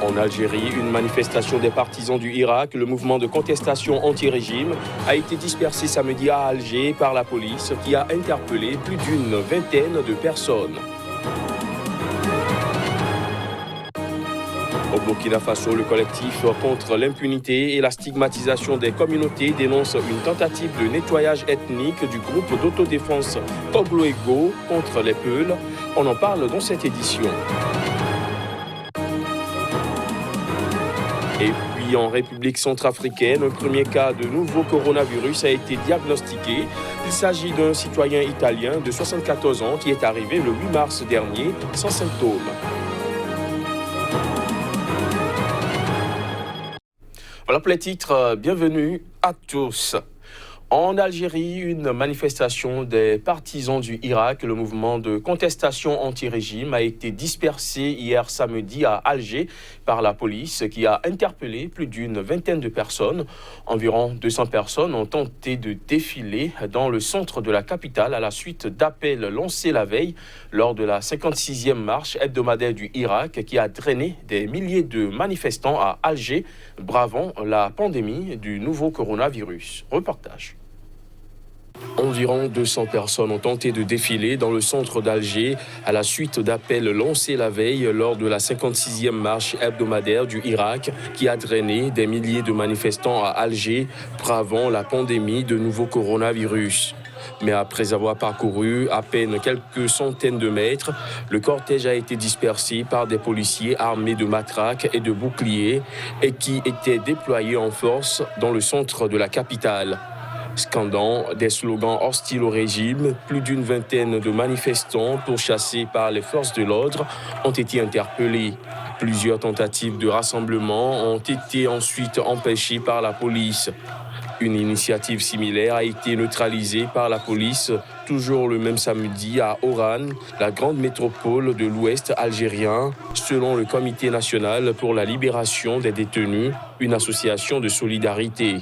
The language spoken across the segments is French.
En Algérie, une manifestation des partisans du Irak, le mouvement de contestation anti-régime, a été dispersé samedi à Alger par la police qui a interpellé plus d'une vingtaine de personnes. Au Burkina Faso, le collectif contre l'impunité et la stigmatisation des communautés dénonce une tentative de nettoyage ethnique du groupe d'autodéfense Kogloego contre les Peuls. On en parle dans cette édition. Et puis en République centrafricaine, un premier cas de nouveau coronavirus a été diagnostiqué. Il s'agit d'un citoyen italien de 74 ans qui est arrivé le 8 mars dernier sans symptômes. Voilà pour les titres, bienvenue à tous. En Algérie, une manifestation des partisans du Irak, le mouvement de contestation anti-régime, a été dispersée hier samedi à Alger par la police qui a interpellé plus d'une vingtaine de personnes. Environ 200 personnes ont tenté de défiler dans le centre de la capitale à la suite d'appels lancés la veille lors de la 56e marche hebdomadaire du Irak qui a drainé des milliers de manifestants à Alger, bravant la pandémie du nouveau coronavirus. Reportage. Environ 200 personnes ont tenté de défiler dans le centre d'Alger à la suite d'appels lancés la veille lors de la 56e marche hebdomadaire du Irak qui a drainé des milliers de manifestants à Alger, bravant la pandémie de nouveau coronavirus. Mais après avoir parcouru à peine quelques centaines de mètres, le cortège a été dispersé par des policiers armés de matraques et de boucliers et qui étaient déployés en force dans le centre de la capitale. Scandant des slogans hostiles au régime, plus d'une vingtaine de manifestants pourchassés par les forces de l'ordre ont été interpellés. Plusieurs tentatives de rassemblement ont été ensuite empêchées par la police. Une initiative similaire a été neutralisée par la police, toujours le même samedi à Oran, la grande métropole de l'Ouest algérien, selon le Comité national pour la libération des détenus, une association de solidarité.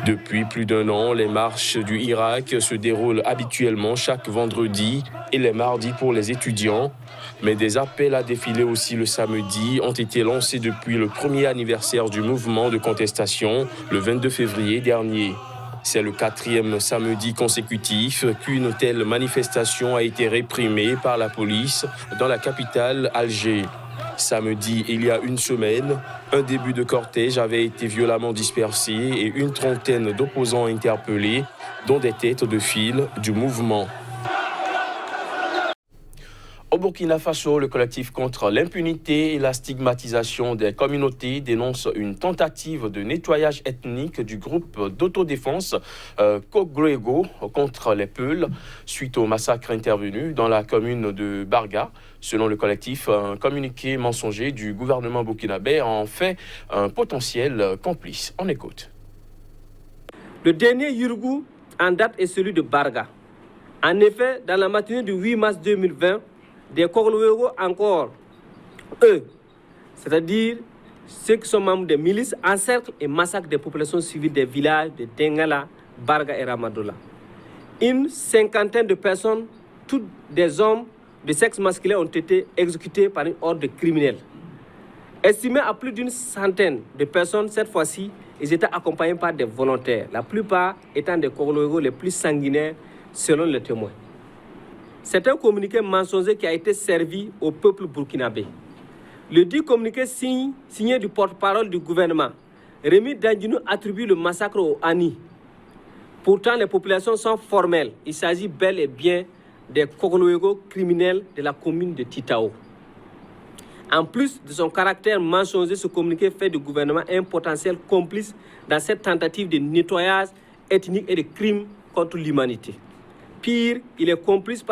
Depuis plus d'un an, les marches du Irak se déroulent habituellement chaque vendredi et les mardis pour les étudiants. Mais des appels à défiler aussi le samedi ont été lancés depuis le premier anniversaire du mouvement de contestation, le 22 février dernier. C'est le 4e samedi consécutif qu'une telle manifestation a été réprimée par la police dans la capitale Alger. Samedi, il y a une semaine, un début de cortège avait été violemment dispersé et une trentaine d'opposants interpellés, dont des têtes de file du mouvement. Au Burkina Faso, le collectif contre l'impunité et la stigmatisation des communautés dénonce une tentative de nettoyage ethnique du groupe d'autodéfense Kogloego contre les Peuls suite au massacre intervenu dans la commune de Barga. Selon le collectif, un communiqué mensonger du gouvernement burkinabé en fait un potentiel complice. On écoute. Le dernier Yurgu en date est celui de Barga. En effet, dans la matinée du 8 mars 2020, des Kogloego encore, eux, c'est-à-dire ceux qui sont membres des milices, encerclent et massacrent des populations civiles des villages de Dengala, Barga et Ramadoula. Une cinquantaine de personnes, tous des hommes de sexe masculin, ont été exécutés par une horde de criminels. Estimés à plus d'une centaine de personnes, cette fois-ci, ils étaient accompagnés par des volontaires, la plupart étant des Kogloego les plus sanguinaires selon les témoins. C'est un communiqué mensonger qui a été servi au peuple burkinabé. Le dit communiqué signé du porte-parole du gouvernement, Rémi Dandinou, attribue le massacre au Hani. Pourtant, les populations sont formelles. Il s'agit bel et bien des Kogloego criminels de la commune de Titao. En plus de son caractère mensonger, ce communiqué fait du gouvernement un potentiel complice dans cette tentative de nettoyage ethnique et de crimes contre l'humanité. Pire, il est complice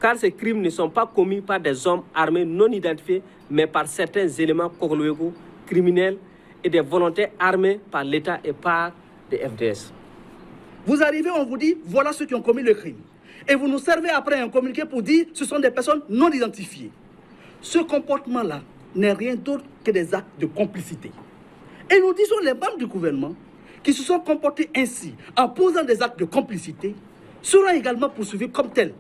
car ces crimes ne sont pas commis par des hommes armés non identifiés, mais par certains éléments Kogloego criminels et des volontaires armés par l'État et par des FDS. Vous arrivez, on vous dit, voilà ceux qui ont commis le crime. Et vous nous servez après un communiqué pour dire, ce sont des personnes non identifiées. Ce comportement-là n'est rien d'autre que des actes de complicité. Et nous disons les membres du gouvernement qui se sont comportés ainsi, en posant des actes de complicité, seront également poursuivis comme tels.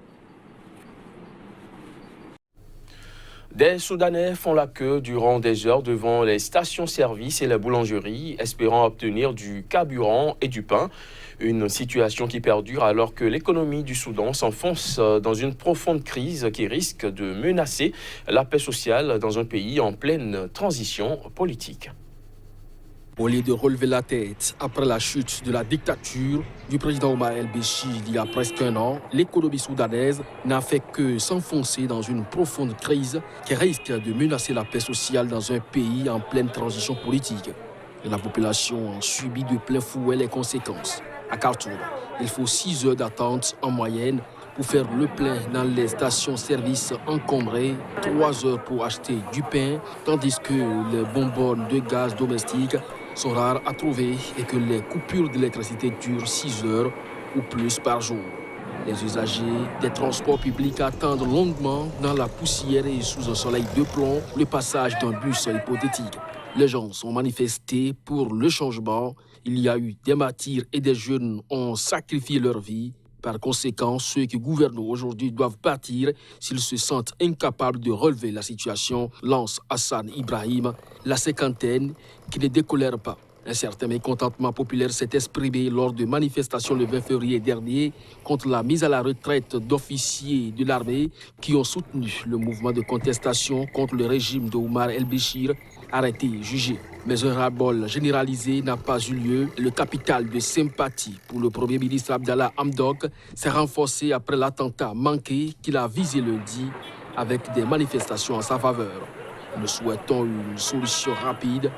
Des Soudanais font la queue durant des heures devant les stations-service et les boulangeries, espérant obtenir du carburant et du pain. Une situation qui perdure alors que l'économie du Soudan s'enfonce dans une profonde crise qui risque de menacer la paix sociale dans un pays en pleine transition politique. Au lieu de relever la tête après la chute de la dictature du président Omar el-Béchir il y a presque un an, l'économie soudanaise n'a fait que s'enfoncer dans une profonde crise qui risque de menacer la paix sociale dans un pays en pleine transition politique. Et la population en subit de plein fouet les conséquences. À Khartoum, il faut 6 heures d'attente en moyenne pour faire le plein dans les stations-service encombrées, 3 heures pour acheter du pain, tandis que les bonbonnes de gaz domestique sont rares à trouver et que les coupures d'électricité durent 6 heures ou plus par jour. Les usagers des transports publics attendent longuement dans la poussière et sous un soleil de plomb le passage d'un bus hypothétique. Les gens sont manifestés pour le changement. Il y a eu des martyrs et des jeunes ont sacrifié leur vie. Par conséquent, ceux qui gouvernent aujourd'hui doivent partir s'ils se sentent incapables de relever la situation, lance Hassan Ibrahim, la cinquantaine qui ne décolère pas. Un certain mécontentement populaire s'est exprimé lors de manifestations le 20 février dernier contre la mise à la retraite d'officiers de l'armée qui ont soutenu le mouvement de contestation contre le régime de Omar el-Béchir, arrêté et jugé. Mais un ras-le-bol généralisé n'a pas eu lieu. Le capital de sympathie pour le Premier ministre Abdallah Hamdok s'est renforcé après l'attentat manqué qu'il a visé lundi avec des manifestations en sa faveur. Nous souhaitons une solution rapide.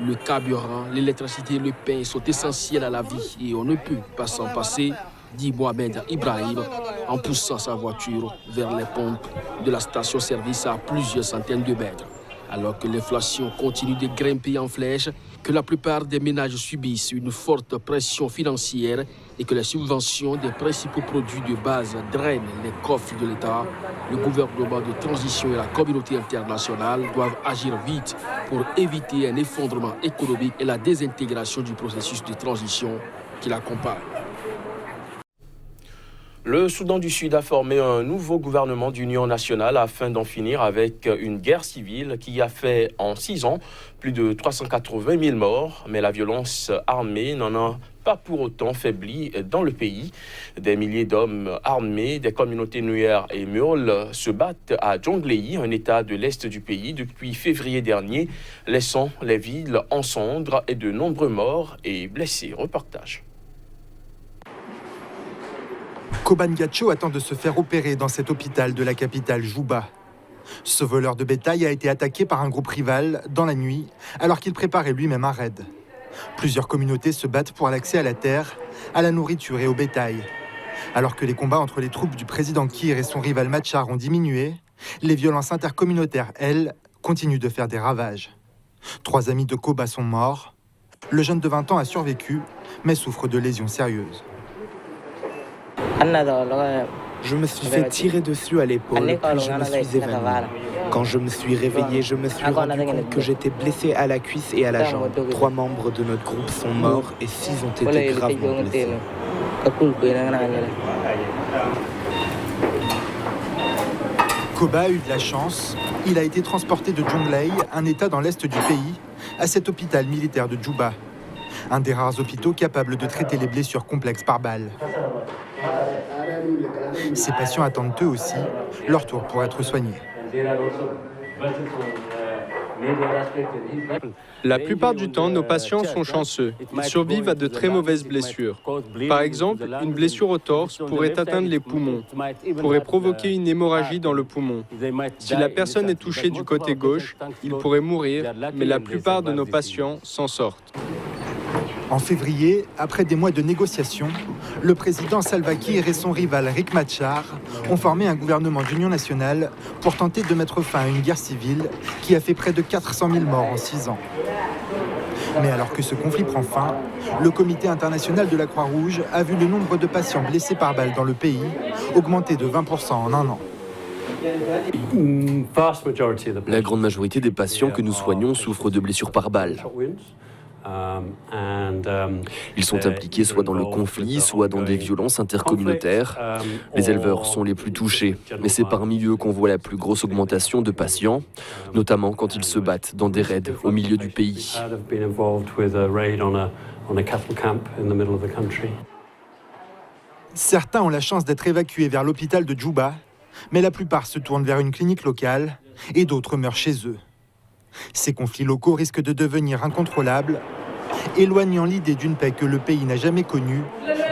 Le carburant, l'électricité et le pain sont essentiels à la vie et on ne peut pas s'en passer, dit Mohamed Ibrahim en poussant sa voiture vers les pompes de la station-service à plusieurs centaines de mètres. Alors que l'inflation continue de grimper en flèche, que la plupart des ménages subissent une forte pression financière et que les subventions des principaux produits de base drainent les coffres de l'État, le gouvernement de transition et la communauté internationale doivent agir vite pour éviter un effondrement économique et la désintégration du processus de transition qui l'accompagne. Le Soudan du Sud a formé un nouveau gouvernement d'union nationale afin d'en finir avec une guerre civile qui a fait en 6 ans plus de 380 000 morts. Mais la violence armée n'en a pas pour autant faibli dans le pays. Des milliers d'hommes armés, des communautés Nuer et Murle se battent à Jonglei, un état de l'est du pays, depuis février dernier, laissant les villes en cendres et de nombreux morts et blessés. Reportage. Koban Gacho attend de se faire opérer dans cet hôpital de la capitale Juba. Ce voleur de bétail a été attaqué par un groupe rival dans la nuit, alors qu'il préparait lui-même un raid. Plusieurs communautés se battent pour l'accès à la terre, à la nourriture et au bétail. Alors que les combats entre les troupes du président Kiir et son rival Machar ont diminué, les violences intercommunautaires, elles, continuent de faire des ravages. 3 amis de Koba sont morts. Le jeune de 20 ans a survécu, mais souffre de lésions sérieuses. Je me suis fait tirer dessus à l'épaule, puis je me suis évanoui. Quand je me suis réveillé, je me suis rendu compte que j'étais blessé à la cuisse et à la jambe. 3 membres de notre groupe sont morts et 6 ont été gravement blessés. Koba a eu de la chance. Il a été transporté de Jonglei, un état dans l'est du pays, à cet hôpital militaire de Juba. Un des rares hôpitaux capables de traiter les blessures complexes par balle. Ces patients attendent eux aussi leur tour pour être soignés. La plupart du temps, nos patients sont chanceux. Ils survivent à de très mauvaises blessures. Par exemple, une blessure au torse pourrait atteindre les poumons, pourrait provoquer une hémorragie dans le poumon. Si la personne est touchée du côté gauche, il pourrait mourir, mais la plupart de nos patients s'en sortent. En février, après des mois de négociations, le président Salva Kiir et son rival Riek Machar ont formé un gouvernement d'union nationale pour tenter de mettre fin à une guerre civile qui a fait près de 400 000 morts en 6 ans. Mais alors que ce conflit prend fin, le Comité international de la Croix-Rouge a vu le nombre de patients blessés par balle dans le pays augmenter de 20% en un an. La grande majorité des patients que nous soignons souffrent de blessures par balle. Ils sont impliqués soit dans le conflit, soit dans des violences intercommunautaires. Les éleveurs sont les plus touchés, mais c'est parmi eux qu'on voit la plus grosse augmentation de patients, notamment quand ils se battent dans des raids au milieu du pays. Certains ont la chance d'être évacués vers l'hôpital de Djouba, mais la plupart se tournent vers une clinique locale et d'autres meurent chez eux. Ces conflits locaux risquent de devenir incontrôlables, éloignant l'idée d'une paix que le pays n'a jamais connue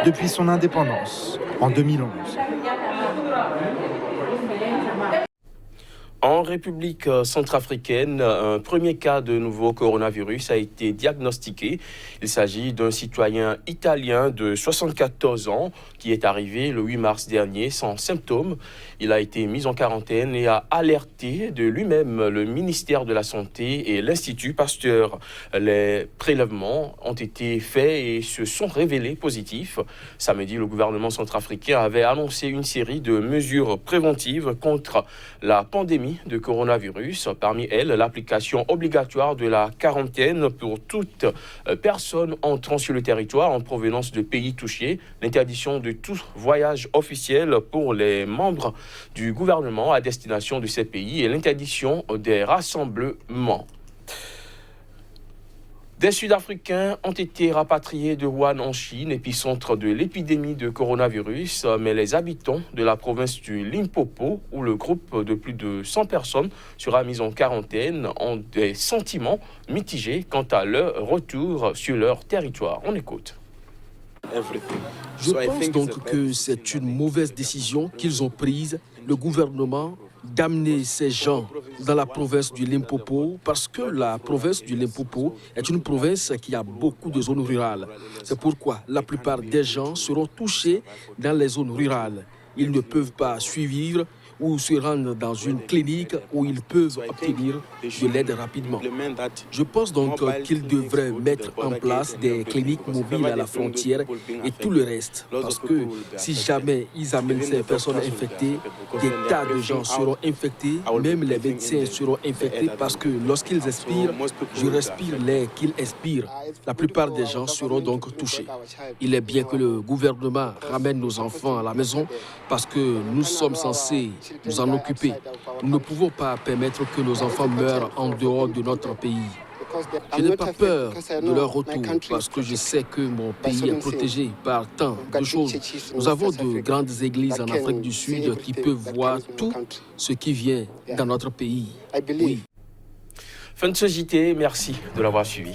depuis son indépendance en 2011. En République centrafricaine, un premier cas de nouveau coronavirus a été diagnostiqué. Il s'agit d'un citoyen italien de 74 ans qui est arrivé le 8 mars dernier sans symptômes. Il a été mis en quarantaine et a alerté de lui-même le ministère de la Santé et l'Institut Pasteur. Les prélèvements ont été faits et se sont révélés positifs. Samedi, le gouvernement centrafricain avait annoncé une série de mesures préventives contre la pandémie de coronavirus. Parmi elles, l'application obligatoire de la quarantaine pour toute personne entrant sur le territoire en provenance de pays touchés, l'interdiction de tout voyage officiel pour les membres du gouvernement à destination de ces pays et l'interdiction des rassemblements. Des Sud-Africains ont été rapatriés de Wuhan en Chine, épicentre de l'épidémie de coronavirus, mais les habitants de la province du Limpopo, où le groupe de plus de 100 personnes sera mis en quarantaine, ont des sentiments mitigés quant à leur retour sur leur territoire. On écoute. Je pense donc que c'est une mauvaise décision qu'ils ont prise, le gouvernement, d'amener ces gens dans la province du Limpopo, parce que la province du Limpopo est une province qui a beaucoup de zones rurales. C'est pourquoi la plupart des gens seront touchés dans les zones rurales. Ils ne peuvent pas suivre ou se rendre dans une clinique où ils peuvent obtenir de l'aide rapidement. Je pense donc qu'ils devraient mettre en place des cliniques mobiles à la frontière et tout le reste. Parce que si jamais ils amènent ces personnes infectées, des tas de gens seront infectés, même les médecins seront infectés parce que lorsqu'ils expirent, je respire l'air qu'ils expirent. La plupart des gens seront donc touchés. Il est bien que le gouvernement ramène nos enfants à la maison parce que nous sommes censés nous en occuper. Nous ne pouvons pas permettre que nos enfants meurent en dehors de notre pays. Je n'ai pas peur de leur retour parce que je sais que mon pays est protégé par tant de choses. Nous avons de grandes églises en Afrique du Sud qui peuvent voir tout ce qui vient dans notre pays. Oui. Fin de ce JT, merci de l'avoir suivi.